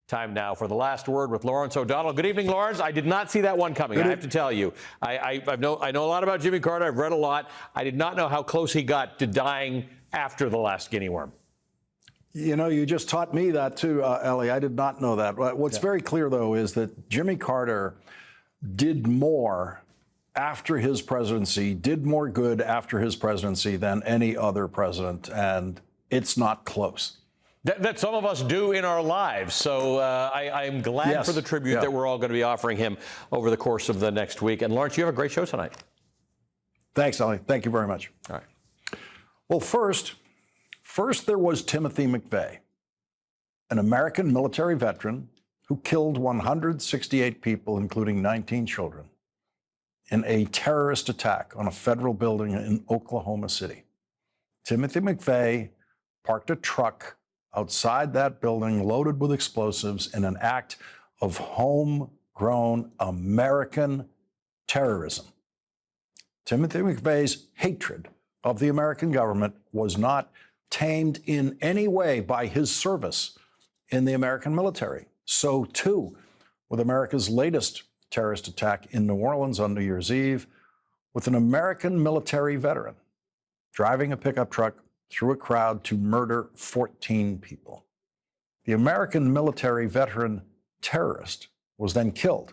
Time now for the last word with Lawrence O'Donnell. Good evening, Lawrence. I did not see that one coming. I have to tell you. I know a lot about Jimmy Carter. I've read a lot. I did not know how close he got to dying after the last guinea worm. You know, you just taught me that too, Ellie. I did not know that. What's very clear, though, is that Jimmy Carter did more after his presidency, did more good after his presidency than any other president, and it's not close. That some of us do in our lives. So I'm glad for the tribute that we're all going to be offering him over the course of the next week. And Lawrence, you have a great show tonight. Thanks, Ellie. Thank you very much. All right. Well, first there was Timothy McVeigh, an American military veteran who killed 168 people, including 19 children, in a terrorist attack on a federal building in Oklahoma City. Timothy McVeigh parked a truck outside that building loaded with explosives in an act of homegrown American terrorism. Timothy McVeigh's hatred of the American government was not tamed in any way by his service in the American military. So, too, with America's latest terrorist attack in New Orleans on New Year's Eve, with an American military veteran driving a pickup truck through a crowd to murder 14 people. The American military veteran terrorist was then killed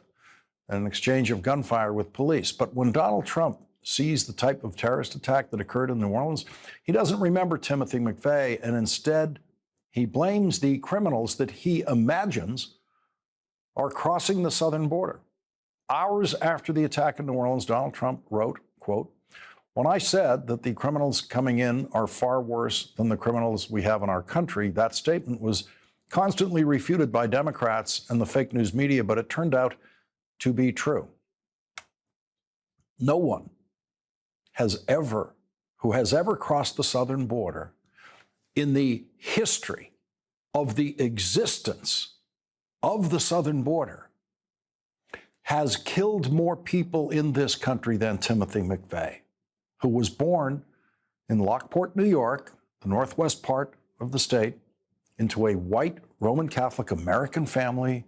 in an exchange of gunfire with police. But when Donald Trump sees the type of terrorist attack that occurred in New Orleans, he doesn't remember Timothy McVeigh, and instead he blames the criminals that he imagines are crossing the southern border. Hours after the attack in New Orleans, Donald Trump wrote, quote, "When I said that the criminals coming in are far worse than the criminals we have in our country, that statement was constantly refuted by Democrats and the fake news media, but it turned out to be true." No one who has ever crossed the southern border in the history of the existence of the southern border has killed more people in this country than Timothy McVeigh, who was born in Lockport, New York, the northwest part of the state, into a white Roman Catholic American family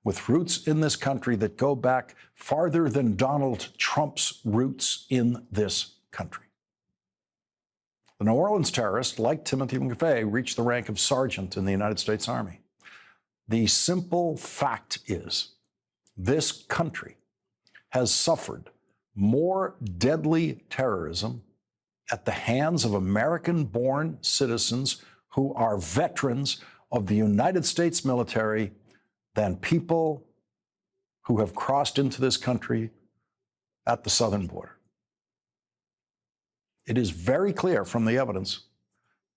with roots in this country that go back farther than Donald Trump's roots in this country. The New Orleans terrorist, like Timothy McVeigh, reached the rank of sergeant in the United States Army. The simple fact is, this country has suffered more deadly terrorism at the hands of American-born citizens who are veterans of the United States military than people who have crossed into this country at the southern border. It is very clear from the evidence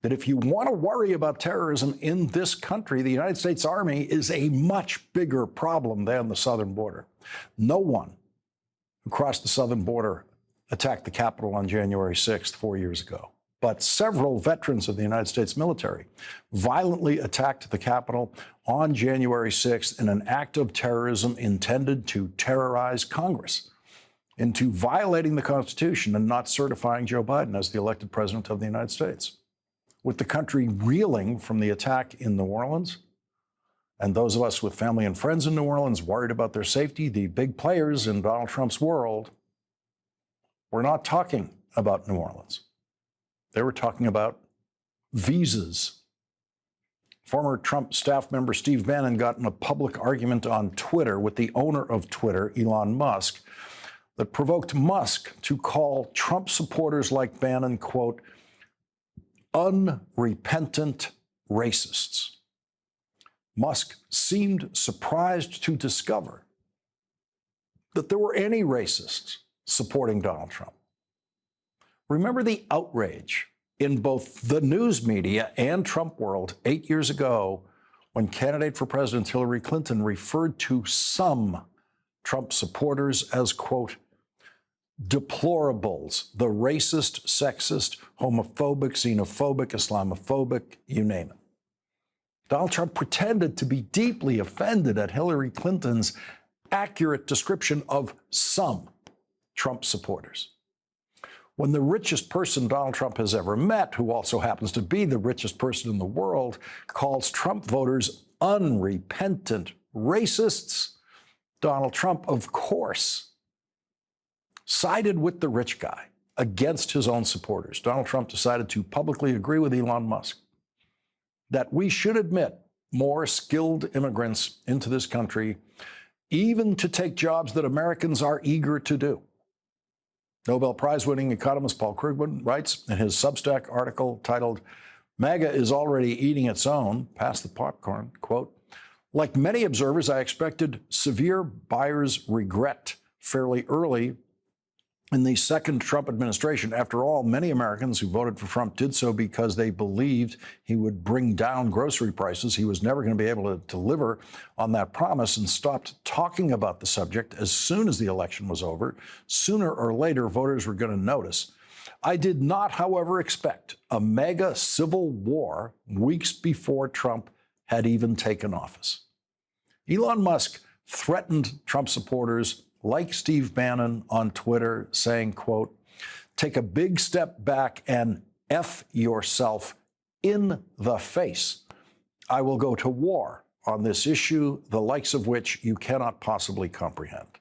that if you want to worry about terrorism in this country, the United States Army is a much bigger problem than the southern border. No one who crossed the southern border attacked the Capitol on January 6th, 4 years ago. But several veterans of the United States military violently attacked the Capitol on January 6th in an act of terrorism intended to terrorize Congress into violating the Constitution and not certifying Joe Biden as the elected president of the United States. With the country reeling from the attack in New Orleans, and those of us with family and friends in New Orleans worried about their safety, the big players in Donald Trump's world were not talking about New Orleans. They were talking about visas. Former Trump staff member Steve Bannon got in a public argument on Twitter with the owner of Twitter, Elon Musk, that provoked Musk to call Trump supporters like Bannon, quote, unrepentant racists. Musk seemed surprised to discover that there were any racists supporting Donald Trump. Remember the outrage in both the news media and Trump world 8 years ago when candidate for president Hillary Clinton referred to some Trump supporters as, quote, deplorables, the racist, sexist, homophobic, xenophobic, Islamophobic, you name it. Donald Trump pretended to be deeply offended at Hillary Clinton's accurate description of some Trump supporters. When the richest person Donald Trump has ever met, who also happens to be the richest person in the world, calls Trump voters unrepentant racists, Donald Trump, of course, sided with the rich guy against his own supporters. Donald Trump decided to publicly agree with Elon Musk that we should admit more skilled immigrants into this country, even to take jobs that Americans are eager to do. Nobel Prize-winning economist Paul Krugman writes in his Substack article titled, "MAGA is already eating its own, pass the popcorn," quote, "Like many observers, I expected severe buyer's regret fairly early in the second Trump administration. After all, many Americans who voted for Trump did so because they believed he would bring down grocery prices. He was never going to be able to deliver on that promise and stopped talking about the subject as soon as the election was over. Sooner or later, voters were going to notice. I did not, however, expect a mega civil war weeks before Trump had even taken office." Elon Musk threatened Trump supporters like Steve Bannon on Twitter, saying, quote, "Take a big step back and F yourself in the face. I will go to war on this issue, the likes of which you cannot possibly comprehend."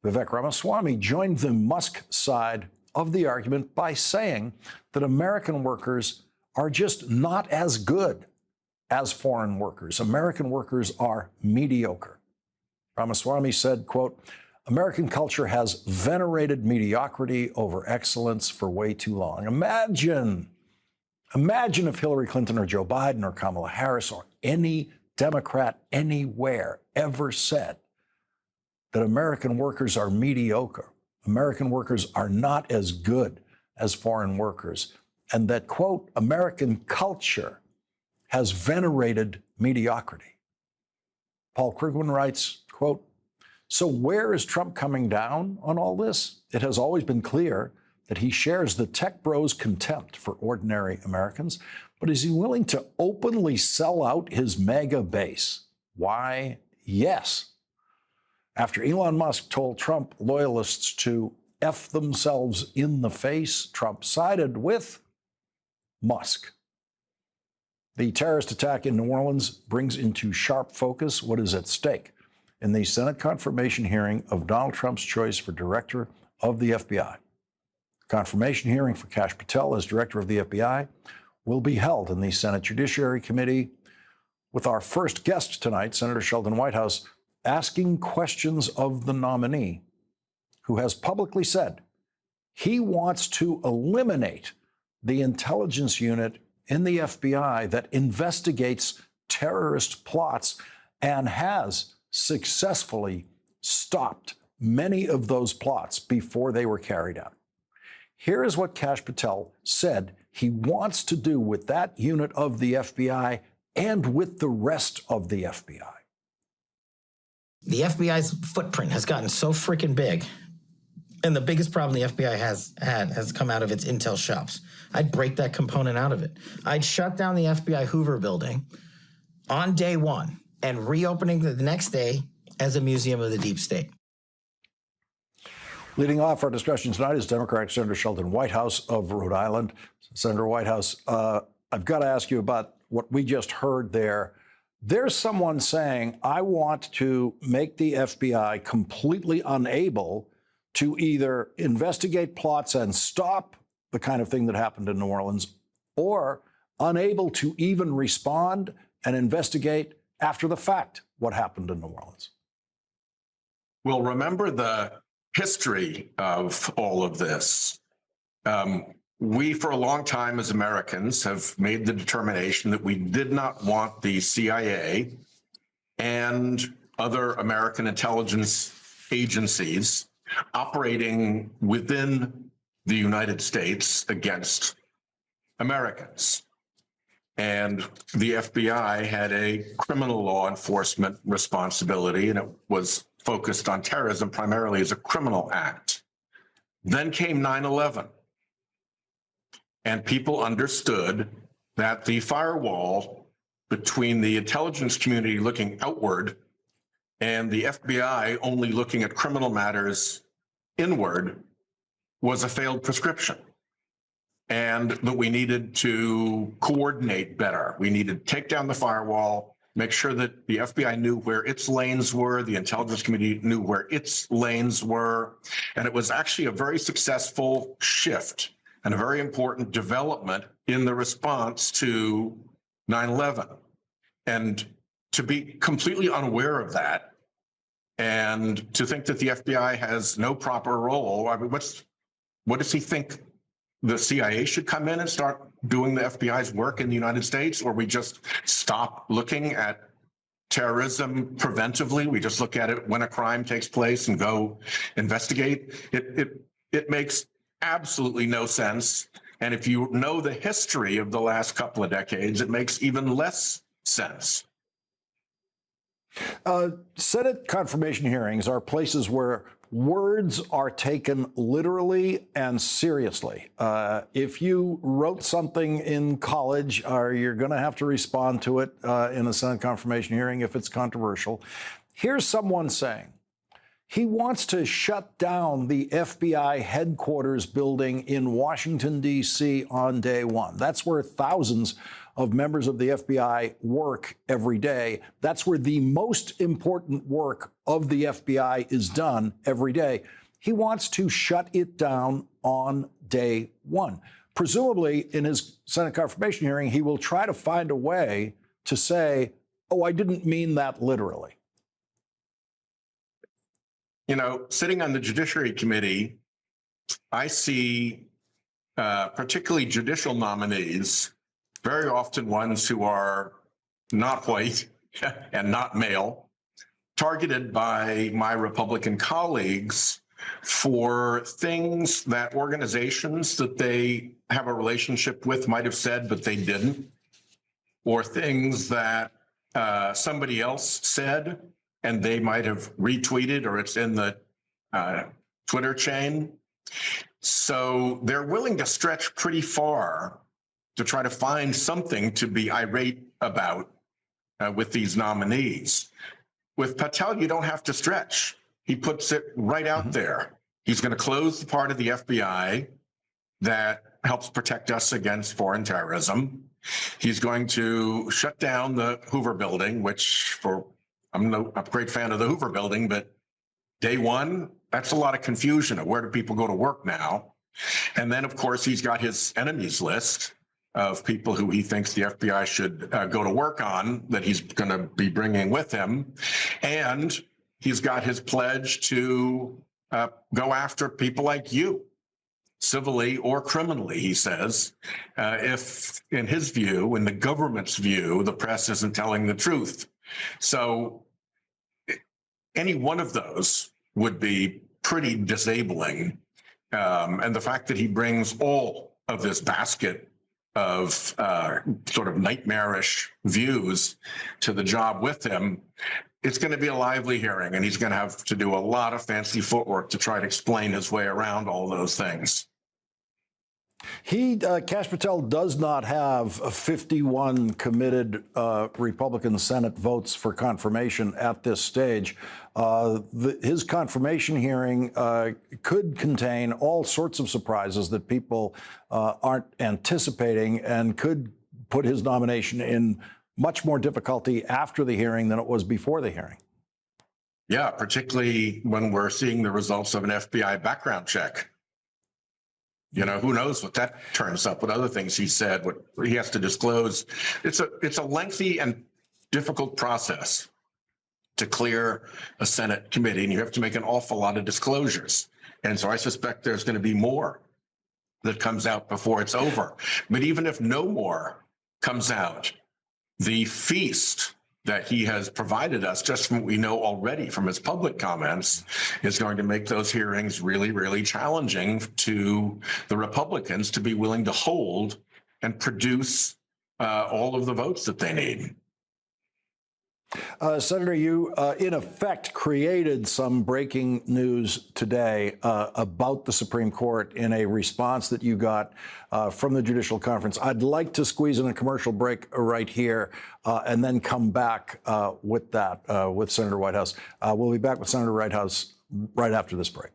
Vivek Ramaswamy joined the Musk side of the argument by saying that American workers are just not as good as foreign workers. American workers are mediocre. Ramaswamy said, quote, "American culture has venerated mediocrity over excellence for way too long." Imagine if Hillary Clinton or Joe Biden or Kamala Harris or any Democrat anywhere ever said that American workers are mediocre. American workers are not as good as foreign workers. And that, quote, "American culture has venerated mediocrity." Paul Krugman writes, quote, "So where is Trump coming down on all this? It has always been clear that he shares the tech bros' contempt for ordinary Americans, but is he willing to openly sell out his MAGA base? Why, yes. After Elon Musk told Trump loyalists to F themselves in the face, Trump sided with Musk. The terrorist attack in New Orleans brings into sharp focus what is at stake in the Senate confirmation hearing of Donald Trump's choice for director of the FBI. Confirmation hearing for Kash Patel as director of the FBI will be held in the Senate Judiciary Committee, with our first guest tonight, Senator Sheldon Whitehouse, asking questions of the nominee, who has publicly said he wants to eliminate the intelligence unit in the FBI that investigates terrorist plots and has successfully stopped many of those plots before they were carried out. Here is what Kash Patel said he wants to do with that unit of the FBI and with the rest of the FBI. The FBI's footprint has gotten so freaking big. And the biggest problem the FBI has come out of its intel shops. I'd break that component out of it. I'd shut down the FBI Hoover building on day one and reopening the next day as a museum of the deep state. Leading off our discussion tonight is Democratic Senator Sheldon Whitehouse of Rhode Island. Senator Whitehouse, I've got to ask you about what we just heard there. There's someone saying, I want to make the FBI completely unable to either investigate plots and stop the kind of thing that happened in New Orleans, or unable to even respond and investigate after the fact what happened in New Orleans. Well, remember the history of all of this. We, for a long time as Americans, have made the determination that we did not want the CIA and other American intelligence agencies operating within the United States against Americans. And the FBI had a criminal law enforcement responsibility, and it was focused on terrorism primarily as a criminal act. Then came 9/11, and people understood that the firewall between the intelligence community looking outward and the FBI only looking at criminal matters inward was a failed prescription, and that we needed to coordinate better. We needed to take down the firewall make sure that the FBI knew where its lanes were, the intelligence community knew where its lanes were. And it was actually a very successful shift and a very important development in the response to 9/11. And to be completely unaware of that and to think that the FBI has no proper role, I mean, what does he think? The CIA should come in and start doing the FBI's work in the United States, or we just stop looking at terrorism preventively? We just look at it when a crime takes place and go investigate. It makes absolutely no sense. And if you know the history of the last couple of decades, it makes even less sense. Senate confirmation hearings are places where words are taken literally and seriously. If you wrote something in college, you're going to have to respond to it in a Senate confirmation hearing if it's controversial. Here's someone saying he wants to shut down the FBI headquarters building in Washington, D.C. on day one. That's where thousands of members of the FBI work every day. That's where the most important work of the FBI is done every day. He wants to shut it down on day one. Presumably, in his Senate confirmation hearing, he will try to find a way to say, oh, I didn't mean that literally. You know, sitting on the Judiciary Committee, I see particularly judicial nominees, very often ones who are not white and not male, targeted by my Republican colleagues for things that organizations that they have a relationship with might have said, but they didn't, or things that somebody else said and they might have retweeted, or it's in the Twitter chain. So they're willing to stretch pretty far to try to find something to be irate about with these nominees. With Patel, you don't have to stretch. He puts it right out there. He's going to close the part of the FBI that helps protect us against foreign terrorism. He's going to shut down the Hoover Building, which I'm a great fan of the Hoover Building, but day one, that's a lot of confusion of where do people go to work now. And then, of course, he's got his enemies list of people who he thinks the FBI should go to work on, that he's going to be bringing with him. And he's got his pledge to go after people like you, civilly or criminally, he says, if, in his view, in the government's view, the press isn't telling the truth. So any one of those would be pretty disabling. And the fact that he brings all of this basket of sort of nightmarish views to the job with him, it's going to be a lively hearing, and he's going to have to do a lot of fancy footwork to try to explain his way around all those things. Kash Patel does not have 51 committed Republican Senate votes for confirmation at this stage. His confirmation hearing could contain all sorts of surprises that people aren't anticipating, and could put his nomination in much more difficulty after the hearing than it was before the hearing. Yeah, particularly when we're seeing the results of an FBI background check. You know, who knows what that turns up, what other things he said, what he has to disclose. It's a lengthy and difficult process to clear a Senate committee, and you have to make an awful lot of disclosures. And so I suspect there's going to be more that comes out before it's over. But even if no more comes out, the feast that he has provided us, just from what we know already from his public comments, is going to make those hearings really, really challenging to the Republicans to be willing to hold and produce all of the votes that they need. Senator, you, in effect, created some breaking news today about the Supreme Court in a response that you got from the Judicial Conference. I'd like to squeeze in a commercial break right here and then come back with that, with Senator Whitehouse. We'll be back with Senator Whitehouse right after this break.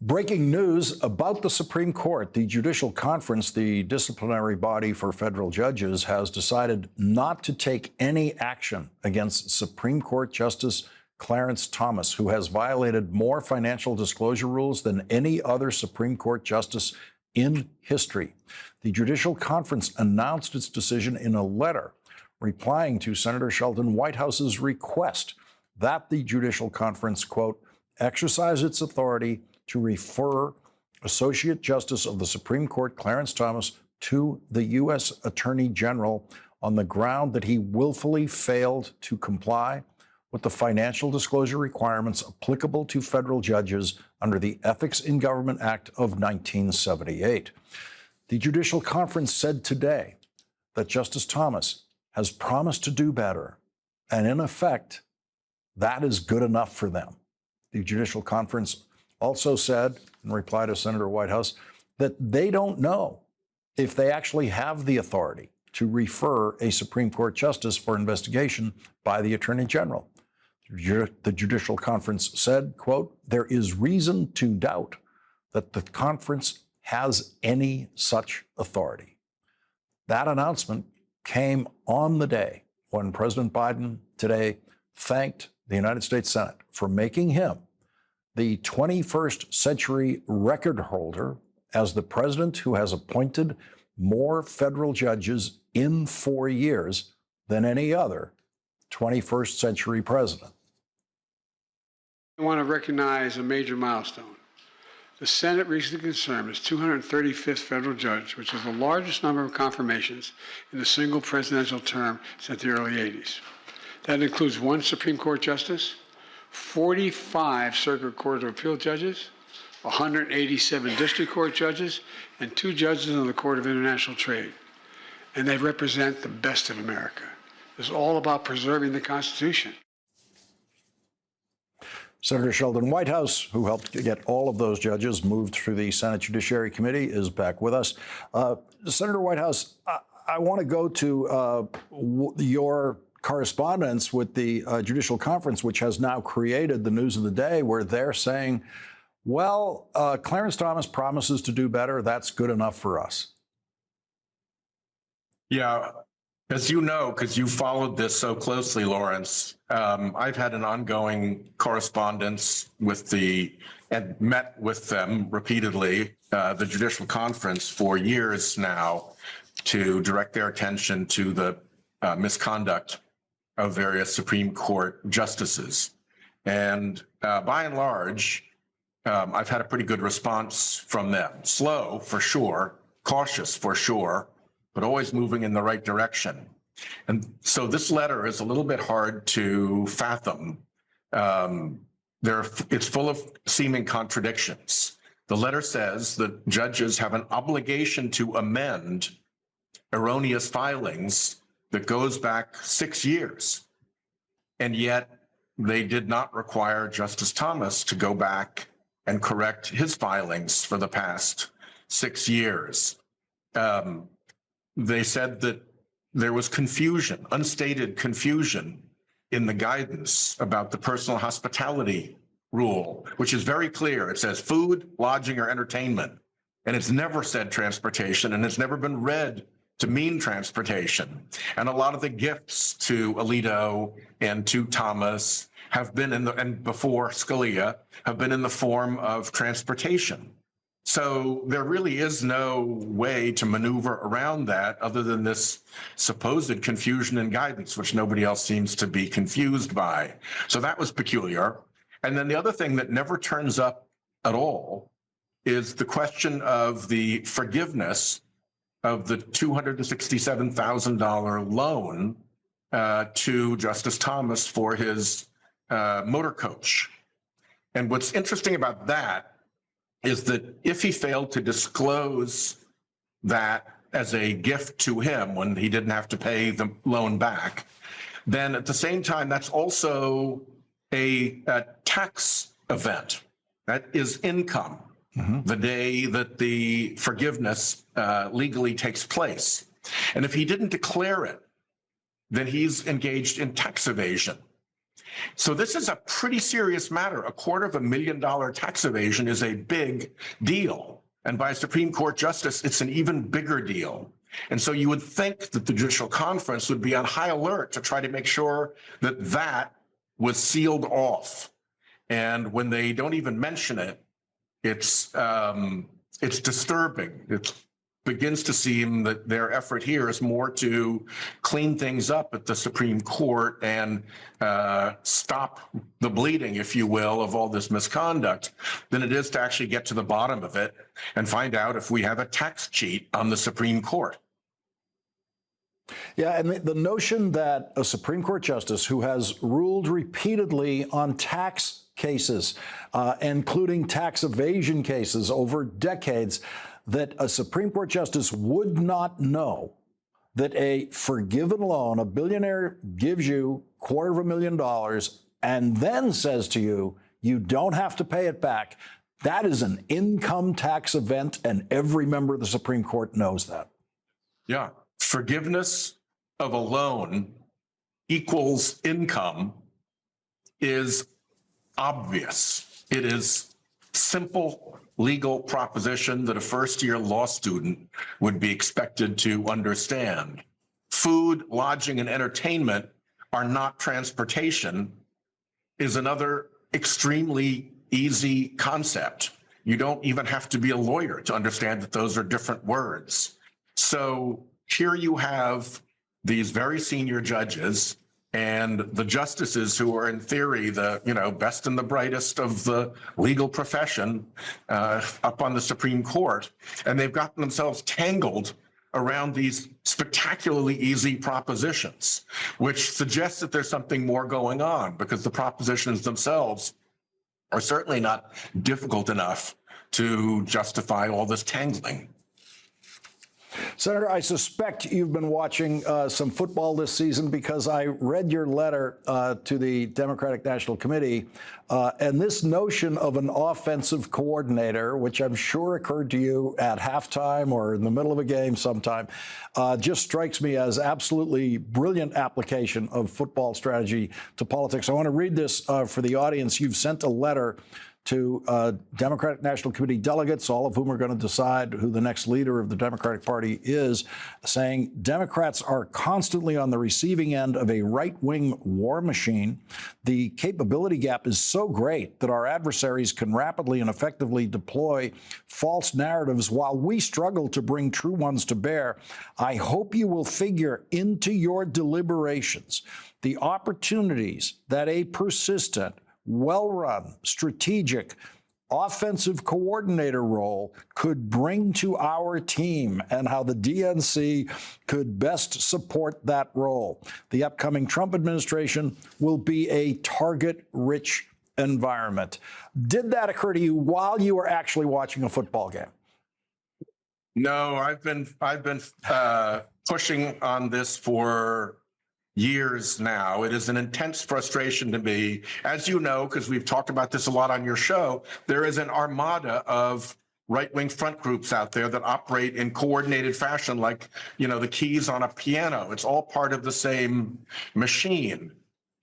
Breaking news about the Supreme Court. The Judicial Conference, the disciplinary body for federal judges, has decided not to take any action against Supreme Court Justice Clarence Thomas, who has violated more financial disclosure rules than any other Supreme Court justice in history. The Judicial Conference announced its decision in a letter replying to Senator Sheldon Whitehouse's request that the Judicial Conference, quote, exercise its authority to refer Associate Justice of the Supreme Court Clarence Thomas to the U.S. Attorney General on the ground that he willfully failed to comply with the financial disclosure requirements applicable to federal judges under the Ethics in Government Act of 1978. The Judicial Conference said today that Justice Thomas has promised to do better, and in effect, that is good enough for them. The Judicial Conference also said, in reply to Senator Whitehouse, that they don't know if they actually have the authority to refer a Supreme Court justice for investigation by the Attorney General. The Judicial Conference said, quote, there is reason to doubt that the conference has any such authority. That announcement came on the day when President Biden today thanked the United States Senate for making him the 21st century record holder as the president who has appointed more federal judges in 4 years than any other 21st century president. I want to recognize a major milestone. The Senate recently confirmed its 235th federal judge, which is the largest number of confirmations in a single presidential term since the early 80s. That includes 1 Supreme Court justice, 45 Circuit Court of Appeal judges, 187 District Court judges, and 2 judges on the Court of International Trade. And they represent the best of America. It's all about preserving the Constitution. Senator Sheldon Whitehouse, who helped get all of those judges moved through the Senate Judiciary Committee, is back with us. Senator Whitehouse, I want to go to your correspondence with the Judicial Conference, which has now created the news of the day, where they're saying, well, Clarence Thomas promises to do better. That's good enough for us. Yeah, as you know, because you followed this so closely, Lawrence, I've had an ongoing correspondence with and met with them repeatedly, the Judicial Conference, for years now, to direct their attention to the misconduct of various Supreme Court justices. And by and large, I've had a pretty good response from them. Slow, for sure, cautious, for sure, but always moving in the right direction. And so this letter is a little bit hard to fathom. It's full of seeming contradictions. The letter says that judges have an obligation to amend erroneous filings that goes back 6 years. And yet they did not require Justice Thomas to go back and correct his filings for the past 6 years. They said that there was confusion, unstated confusion in the guidance about the personal hospitality rule, which is very clear. It says food, lodging, or entertainment. And it's never said transportation, and it's never been read to mean transportation. And a lot of the gifts to Alito and to Thomas have been and before Scalia, have been in the form of transportation. So there really is no way to maneuver around that other than this supposed confusion and guidance, which nobody else seems to be confused by. So that was peculiar. And then the other thing that never turns up at all is the question of the forgiveness of the $267,000 loan to Justice Thomas for his motor coach. And what's interesting about that is that if he failed to disclose that as a gift to him when he didn't have to pay the loan back, then at the same time, that's also a tax event. That is income. The day that the forgiveness legally takes place. And if he didn't declare it, then he's engaged in tax evasion. So this is a pretty serious matter. $250,000 tax evasion is a big deal. And by a Supreme Court justice, it's an even bigger deal. And so you would think that the Judicial Conference would be on high alert to try to make sure that that was sealed off. And when they don't even mention it, it's disturbing. It begins to seem that their effort here is more to clean things up at the Supreme Court and stop the bleeding, if you will, of all this misconduct than it is to actually get to the bottom of it and find out if we have a tax cheat on the Supreme Court. Yeah, and the notion that a Supreme Court justice who has ruled repeatedly on tax cases, including tax evasion cases over decades, that a Supreme Court justice would not know that a forgiven loan, a billionaire gives you $250,000 and then says to you, you don't have to pay it back. That is an income tax event, and every member of the Supreme Court knows that. Yeah. Forgiveness of a loan equals income is obvious. It is simple legal proposition that a first-year law student would be expected to understand. Food, lodging, and entertainment are not transportation is another extremely easy concept. You don't even have to be a lawyer to understand that those are different words. So here you have these very senior judges and the justices who are in theory the best and the brightest of the legal profession up on the Supreme Court, and they've gotten themselves tangled around these spectacularly easy propositions, which suggests that there's something more going on, because the propositions themselves are certainly not difficult enough to justify all this tangling. Senator, I suspect you've been watching some football this season, because I read your letter to the Democratic National Committee, and this notion of an offensive coordinator, which I'm sure occurred to you at halftime or in the middle of a game sometime, just strikes me as absolutely brilliant application of football strategy to politics. I want to read this for the audience. You've sent a letter to Democratic National Committee delegates, all of whom are going to decide who the next leader of the Democratic Party is, saying Democrats are constantly on the receiving end of a right-wing war machine. The capability gap is so great that our adversaries can rapidly and effectively deploy false narratives while we struggle to bring true ones to bear. I hope you will figure into your deliberations the opportunities that a persistent, well-run, strategic, offensive coordinator role could bring to our team, and how the DNC could best support that role. The upcoming Trump administration will be a target-rich environment. Did that occur to you while you were actually watching a football game? No, I've been pushing on this for years now. It is an intense frustration to me. As you know, because we've talked about this a lot on your show, there is an armada of right-wing front groups out there that operate in coordinated fashion, like, the keys on a piano. It's all part of the same machine.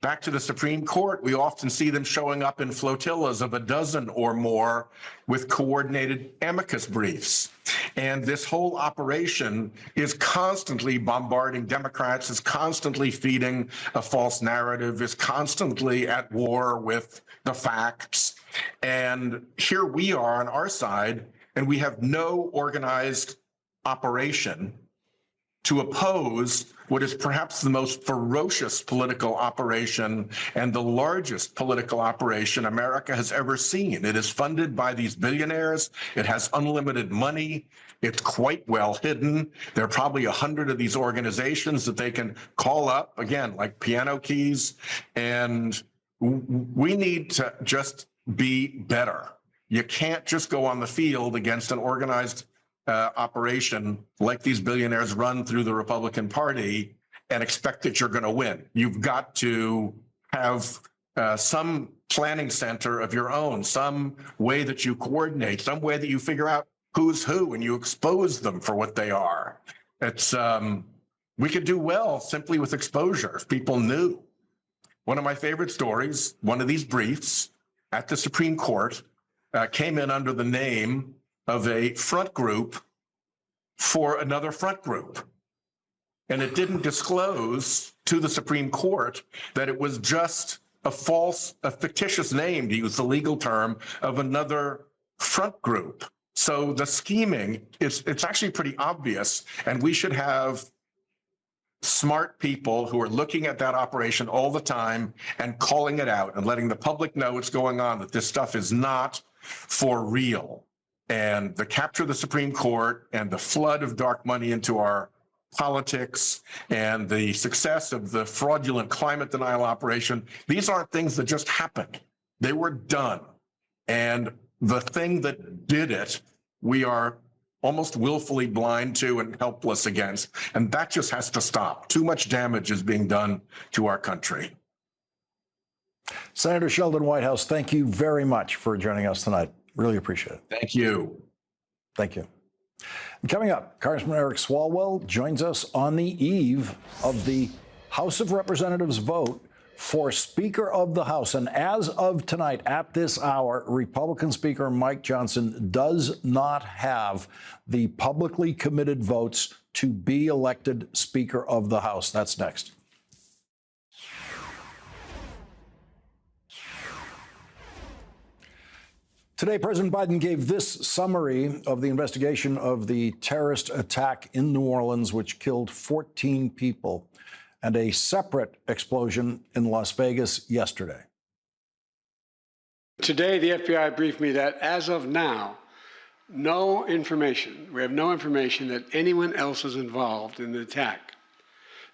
Back to the Supreme Court, we often see them showing up in flotillas of a dozen or more with coordinated amicus briefs. And this whole operation is constantly bombarding Democrats, is constantly feeding a false narrative, is constantly at war with the facts. And here we are on our side, and we have no organized operation to oppose what is perhaps the most ferocious political operation and the largest political operation America has ever seen. It is funded by these billionaires. It has unlimited money. It's quite well hidden. There are probably 100 of these organizations that they can call up, again, like piano keys. And we need to just be better. You can't just go on the field against an organized operation like these billionaires run through the Republican Party and expect that you're going to win. You've got to have some planning center of your own, some way that you coordinate, some way that you figure out who's who and you expose them for what they are. It's we could do well simply with exposure if people knew one of my favorite stories, one of these briefs at the Supreme Court came in under the name of a front group for another front group. And it didn't disclose to the Supreme Court that it was just a fictitious name, to use the legal term, of another front group. So the scheming, it's actually pretty obvious, and we should have smart people who are looking at that operation all the time and calling it out and letting the public know what's going on, that this stuff is not for real. And the capture of the Supreme Court and the flood of dark money into our politics and the success of the fraudulent climate denial operation, these aren't things that just happened. They were done. And the thing that did it, we are almost willfully blind to and helpless against. And that just has to stop. Too much damage is being done to our country. Senator Sheldon Whitehouse, thank you very much for joining us tonight. Really appreciate it. Thank you. Thank you. And coming up, Congressman Eric Swalwell joins us on the eve of the House of Representatives vote for Speaker of the House. And as of tonight, at this hour, Republican Speaker Mike Johnson does not have the publicly committed votes to be elected Speaker of the House. That's next. Today, President Biden gave this summary of the investigation of the terrorist attack in New Orleans, which killed 14 people, and a separate explosion in Las Vegas yesterday. Today, the FBI briefed me that as of now, we have no information that anyone else is involved in the attack.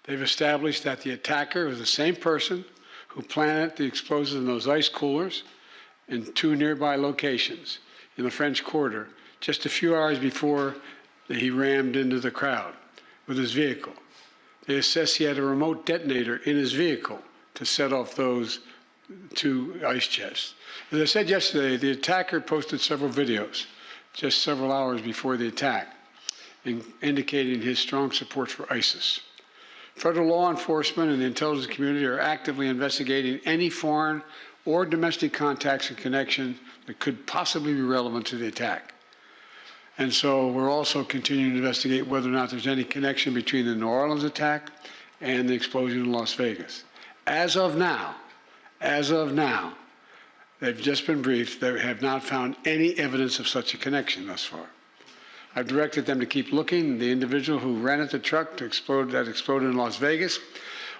They've established that the attacker was the same person who planted the explosives in those ice coolers in 2 nearby locations in the French Quarter just a few hours before he rammed into the crowd with his vehicle. They assess he had a remote detonator in his vehicle to set off those 2 ice chests. As I said yesterday, the attacker posted several videos just several hours before the attack, indicating his strong support for ISIS. Federal law enforcement and the intelligence community are actively investigating any foreign or domestic contacts and connections that could possibly be relevant to the attack. And so we're also continuing to investigate whether or not there's any connection between the New Orleans attack and the explosion in Las Vegas. As of now, they've just been briefed. They have not found any evidence of such a connection thus far. I've directed them to keep looking. The individual who rented the truck that exploded in Las Vegas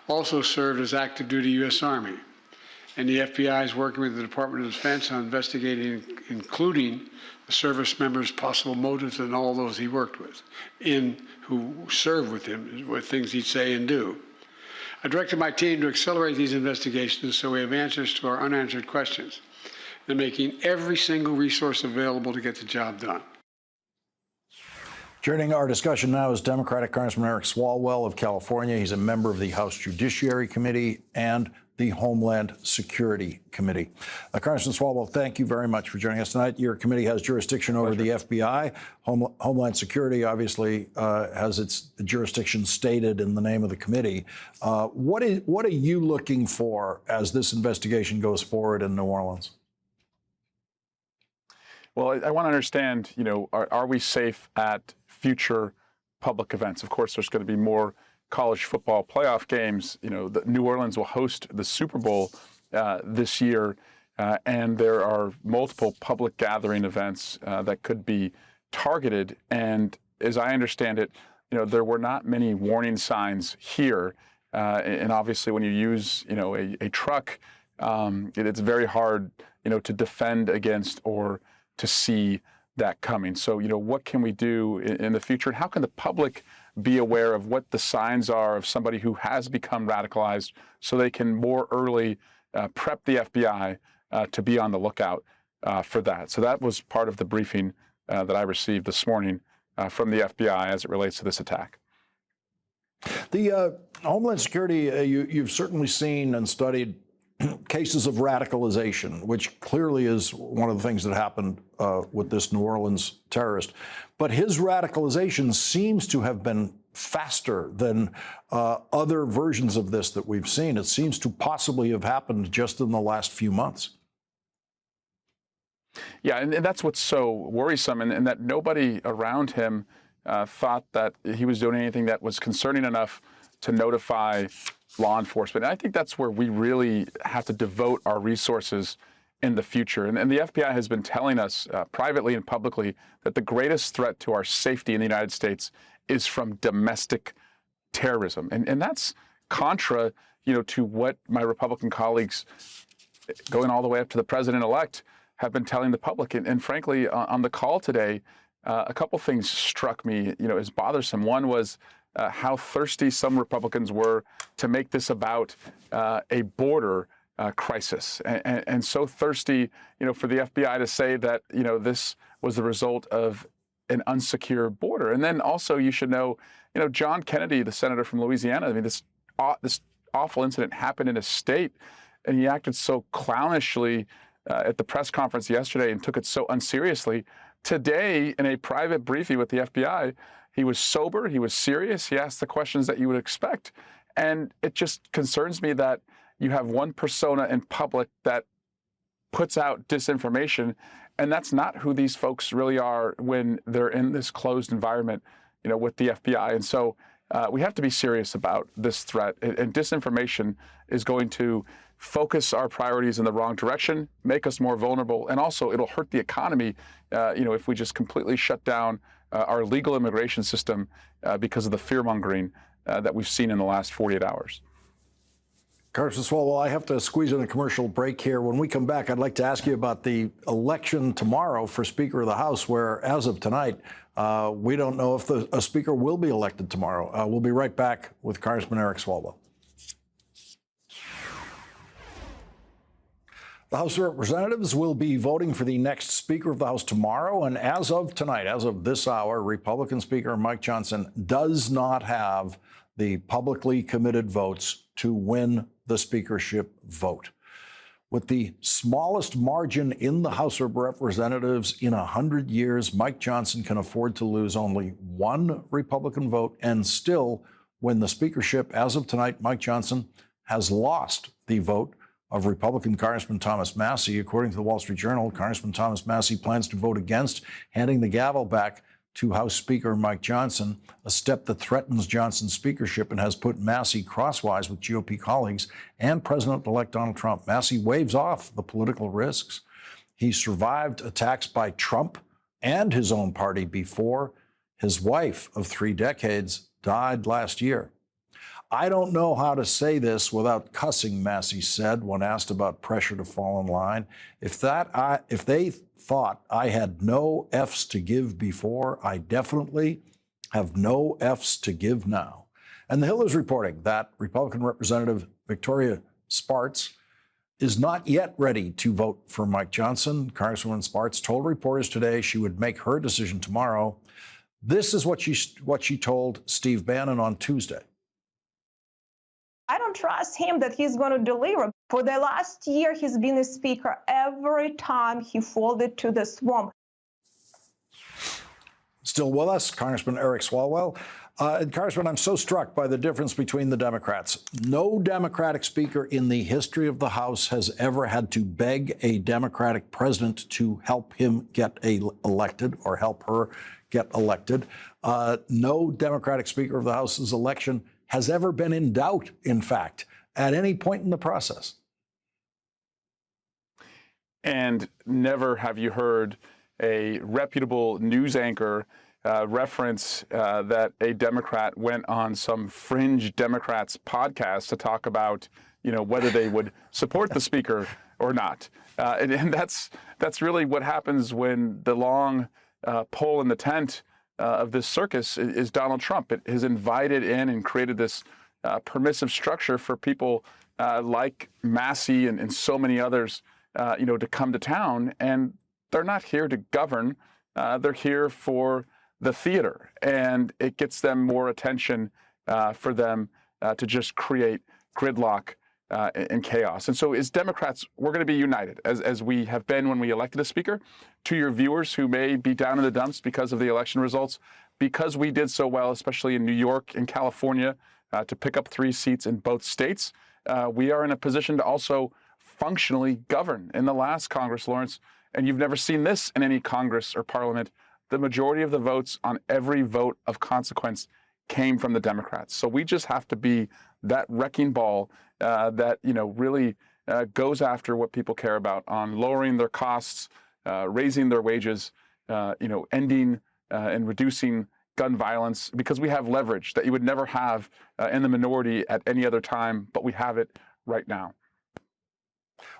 also served as active duty U.S. Army. And the FBI is working with the Department of Defense on investigating, including the service members' possible motives and all those he worked with, who served with him, what things he'd say and do. I directed my team to accelerate these investigations so we have answers to our unanswered questions and making every single resource available to get the job done. Joining our discussion now is Democratic Congressman Eric Swalwell of California. He's a member of the House Judiciary Committee and the Homeland Security Committee. Congressman Swalwell, thank you very much for joining us tonight. Your committee has jurisdiction over the FBI. Homeland Security obviously has its jurisdiction stated in the name of the committee. What are you looking for as this investigation goes forward in New Orleans? Well, I want to understand, are we safe at future public events? Of course, there's going to be more college football playoff games. New Orleans will host the Super Bowl this year, and there are multiple public gathering events that could be targeted. And as I understand it, there were not many warning signs here. And obviously, when you use, a truck, it's very hard, to defend against or to see that coming. So, what can we do in the future? And how can the public be aware of what the signs are of somebody who has become radicalized so they can more early prep the FBI to be on the lookout for that? So that was part of the briefing that I received this morning from the FBI as it relates to this attack. The Homeland Security, you've certainly seen and studied cases of radicalization, which clearly is one of the things that happened with this New Orleans terrorist. But his radicalization seems to have been faster than other versions of this that we've seen. It seems to possibly have happened just in the last few months. Yeah, and that's what's so worrisome, and that nobody around him thought that he was doing anything that was concerning enough to notify law enforcement. And I think that's where we really have to devote our resources in the future. And the FBI has been telling us privately and publicly that the greatest threat to our safety in the United States is from domestic terrorism. And that's contra, to what my Republican colleagues, going all the way up to the president-elect, have been telling the public. And frankly, on the call today, a couple things struck me, as bothersome. One was how thirsty some Republicans were to make this about a border crisis, and so thirsty, for the FBI to say that, this was the result of an unsecure border. And then also, you should know, John Kennedy, the senator from Louisiana, I mean, this awful incident happened in his state, and he acted so clownishly at the press conference yesterday and took it so unseriously. Today, in a private briefing with the FBI, he was sober, he was serious, he asked the questions that you would expect. And it just concerns me that you have one persona in public that puts out disinformation, and that's not who these folks really are when they're in this closed environment, with the FBI. And so we have to be serious about this threat, and disinformation is going to focus our priorities in the wrong direction, make us more vulnerable, and also it'll hurt the economy, if we just completely shut down our legal immigration system because of the fear-mongering that we've seen in the last 48 hours. Congressman Swalwell, I have to squeeze in a commercial break here. When we come back, I'd like to ask you about the election tomorrow for Speaker of the House, where, as of tonight, we don't know if a Speaker will be elected tomorrow. We'll be right back with Congressman Eric Swalwell. The House of Representatives will be voting for the next Speaker of the House tomorrow. And as of tonight, as of this hour, Republican Speaker Mike Johnson does not have the publicly committed votes to win the speakership vote. With the smallest margin in the House of Representatives in 100 years, Mike Johnson can afford to lose only one Republican vote and still win the speakership. As of tonight, Mike Johnson has lost the vote of Republican Congressman Thomas Massie. According to the Wall Street Journal, Congressman Thomas Massie plans to vote against handing the gavel back to House Speaker Mike Johnson, a step that threatens Johnson's speakership and has put Massie crosswise with GOP colleagues and President-elect Donald Trump. Massie waves off the political risks. He survived attacks by Trump and his own party before. His wife of 3 decades died last year. I don't know how to say this without cussing, Massie said when asked about pressure to fall in line. If they thought I had no F's to give before, I definitely have no F's to give now. And The Hill is reporting that Republican Representative Victoria Spartz is not yet ready to vote for Mike Johnson. Congresswoman Spartz told reporters today she would make her decision tomorrow. This is what she told Steve Bannon on Tuesday. I don't trust him that he's going to deliver. For the last year, he's been a speaker every time he folded to the swamp. Still with us, Congressman Eric Swalwell. Congressman, I'm so struck by the difference between the Democrats. No Democratic speaker in the history of the House has ever had to beg a Democratic president to help him get elected or help her get elected. No Democratic speaker of the House's election has ever been in doubt, in fact, at any point in the process. And never have you heard a reputable news anchor reference that a Democrat went on some fringe Democrats podcast to talk about, whether they would support the speaker or not. And that's really what happens when the long pole in the tent of this circus is Donald Trump. It has invited in and created this permissive structure for people like Massie and so many others, to come to town. And they're not here to govern. They're here for the theater. And it gets them more attention for them to just create gridlock in chaos. And so as Democrats, we're going to be united, as we have been when we elected a speaker. To your viewers who may be down in the dumps because of the election results, because we did so well, especially in New York and California, to pick up 3 seats in both states, we are in a position to also functionally govern. In the last Congress, Lawrence, and you've never seen this in any Congress or Parliament, the majority of the votes on every vote of consequence came from the Democrats. So we just have to be that wrecking ball that really goes after what people care about on lowering their costs, raising their wages, ending and reducing gun violence, because we have leverage that you would never have in the minority at any other time, but we have it right now.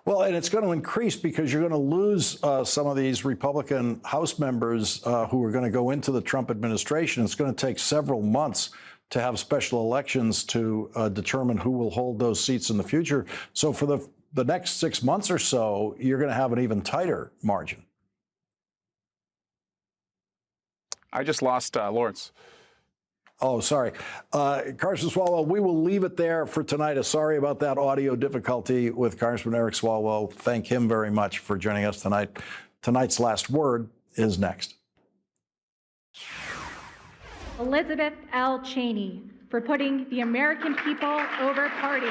Well, and it's going to increase because you're going to lose some of these Republican House members who are going to go into the Trump administration. It's going to take several months to have special elections to determine who will hold those seats in the future. So for the next 6 months or so, you're going to have an even tighter margin. I just lost Lawrence. Oh, sorry. Congressman Swalwell, we will leave it there for tonight. Sorry about that audio difficulty with Congressman Eric Swalwell. Thank him very much for joining us tonight. Tonight's last word is next. Elizabeth L. Cheney for putting the American people over party.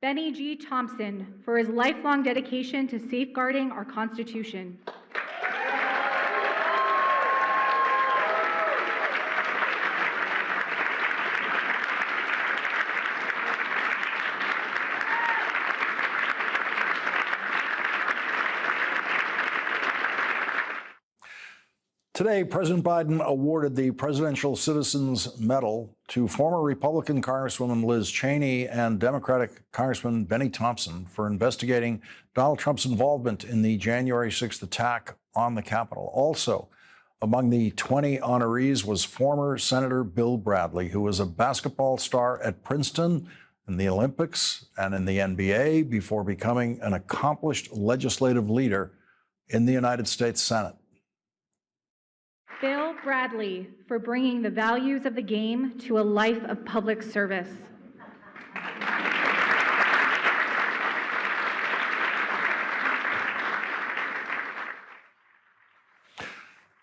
Benny G. Thompson for his lifelong dedication to safeguarding our Constitution. Today, President Biden awarded the Presidential Citizens Medal to former Republican Congresswoman Liz Cheney and Democratic Congressman Benny Thompson for investigating Donald Trump's involvement in the January 6th attack on the Capitol. Also, among the 20 honorees was former Senator Bill Bradley, who was a basketball star at Princeton, in the Olympics, and in the NBA before becoming an accomplished legislative leader in the United States Senate. Bill Bradley for bringing the values of the game to a life of public service.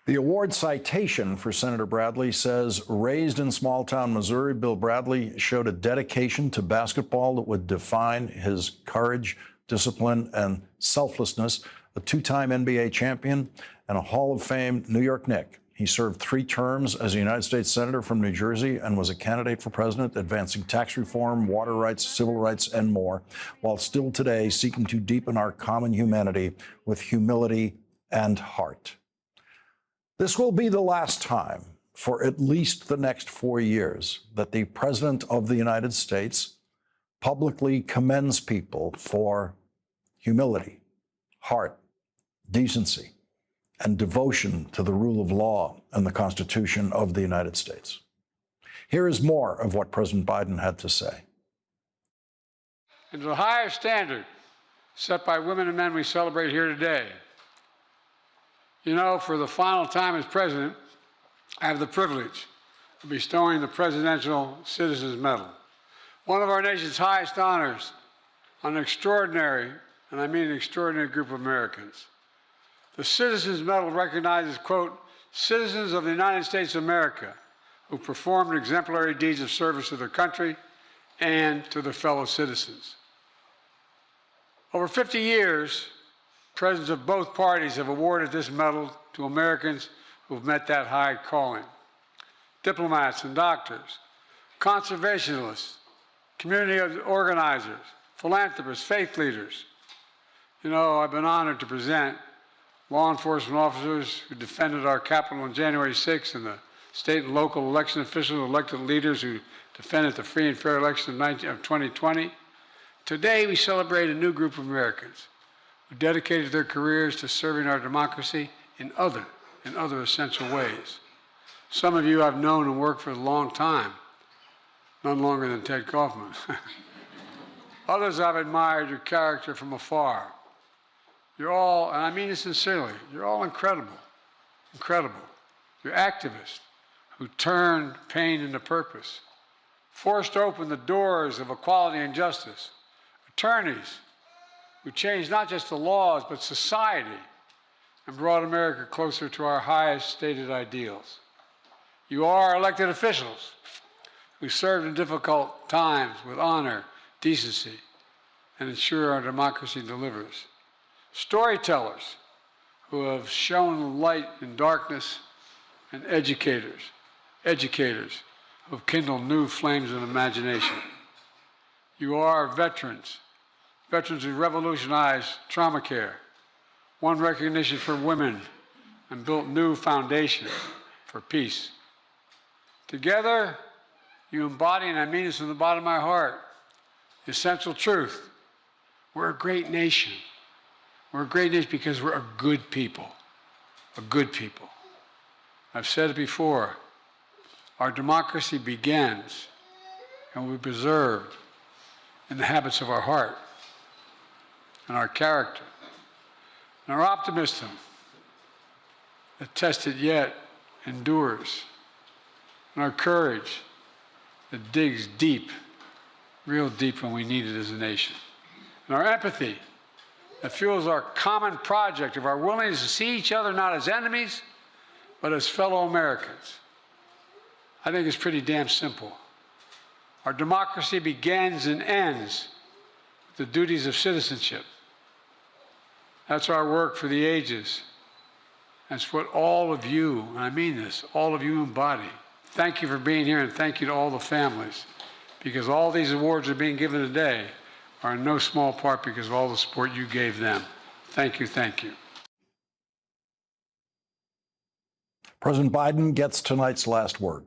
The award citation for Senator Bradley says, raised in small-town Missouri, Bill Bradley showed a dedication to basketball that would define his courage, discipline, and selflessness. A 2-time NBA champion and a Hall of Fame New York Knick. He served 3 terms as a United States Senator from New Jersey and was a candidate for president, advancing tax reform, water rights, civil rights, and more, while still today seeking to deepen our common humanity with humility and heart. This will be the last time, for at least the next 4 years, that the President of the United States publicly commends people for humility, heart, decency, and devotion to the rule of law and the Constitution of the United States. Here is more of what President Biden had to say. And to the higher standard set by women and men we celebrate here today. You know, for the final time as president, I have the privilege of bestowing the Presidential Citizens Medal, one of our nation's highest honors, on an extraordinary, and I mean an extraordinary, group of Americans. The Citizens Medal recognizes, quote, citizens of the United States of America who performed exemplary deeds of service to their country and to their fellow citizens. Over 50 years, presidents of both parties have awarded this medal to Americans who've met that high calling. Diplomats and doctors, conservationists, community organizers, philanthropists, faith leaders. You know, I've been honored to present law enforcement officers who defended our Capitol on January 6th and the state and local election officials, elected leaders who defended the free and fair election of 2020. Today, we celebrate a new group of Americans who dedicated their careers to serving our democracy in other essential ways. Some of you I've known and worked for a long time, none longer than Ted Kaufman. Others have admired your character from afar. You're all, and I mean this sincerely, you're all incredible, incredible. You're activists who turned pain into purpose, forced open the doors of equality and justice, attorneys who changed not just the laws, but society, and brought America closer to our highest stated ideals. You are elected officials who served in difficult times with honor, decency, and ensure our democracy delivers. Storytellers who have shown light in darkness, and educators who have kindled new flames of imagination. You are veterans who revolutionized trauma care, won recognition for women, and built new foundations for peace. Together, you embody, and I mean this from the bottom of my heart, the essential truth. We're a great nation. We're a great nation because we're a good people. A good people. I've said it before. Our democracy begins and will be preserved in the habits of our heart and our character and our optimism that tested yet endures, and our courage that digs deep, real deep when we need it as a nation, and our empathy that fuels our common project of our willingness to see each other not as enemies, but as fellow Americans. I think it's pretty damn simple. Our democracy begins and ends with the duties of citizenship. That's our work for the ages. That's what all of you, and I mean this, all of you embody. Thank you for being here, and thank you to all the families, because all these awards are being given today are in no small part because of all the support you gave them. Thank you, thank you. President Biden gets tonight's last word.